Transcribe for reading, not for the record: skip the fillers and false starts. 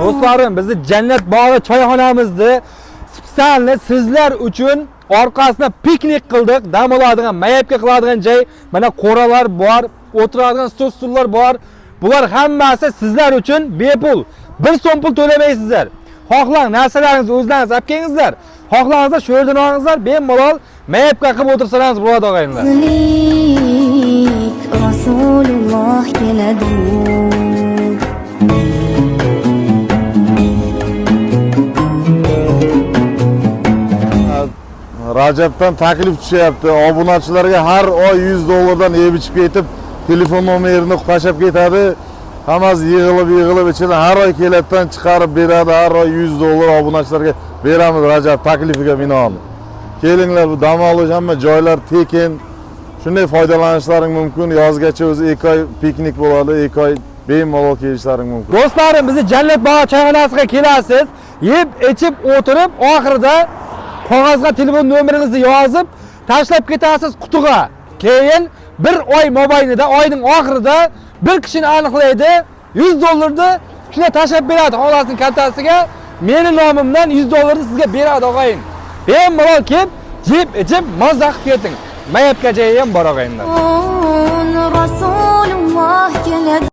Do'stlarim, bizni Jannat bog'i choyxonamizda spesialni sizlar uchun orqasida piknik qildik. Dam oladigan, mayapga qiladigan joy, mana qo'ralar bor, o'tiradigan stol-stullar bor. Bular hammasi sizlar uchun bepul. 1 so'm pul to'lamaysizlar. Xohlang narsalaringizni o'zlaringiz olib kelingizlar. Xohlangizlar shu yerdan olingizlar, bemalol mayapga qilib o'tirsalaringiz bo'ladi og'aylar. Rasululloh keladi. Rajabdan taklif tushyapti. Obunachilarga har oy 100 dollardan yeb ichib ketib, telefon nomerini qashab ketadi. Hammasi yig'ilib ichidan har oy kelatdan chiqarib beradi. Har oy 100 dollar obunachilarga beramiz Rajab taklifiga binoan. Kelinglar, bu dam olish hamma joylar tekin. Shunday foydalanishlaring mumkin. Yozgacha o'zi 2 oy piknik bo'ladi, 2 oy bemalol kelishlaring mumkin. Do'stlarim, bizni Jannat bog'i choyxonasiga kelasiz, yeb ichib o'tirib, oxirida qog'ozga telefon nomeringizni yozib, tashlab ketasiz qutiga. Keyin 1 oy mobaynida, oyning oxirida bir kishini aniqlaydi, 100 dollarni shuna tashlab beradi xolasining kaltasiga. Meni nomimdan 100 dollarni sizga beradi og'ayin. Bemalol kelib, yeb ichib mazza qilib keting. Mayapga joyi ham bor og'ayinlar. Rasululloh keladi.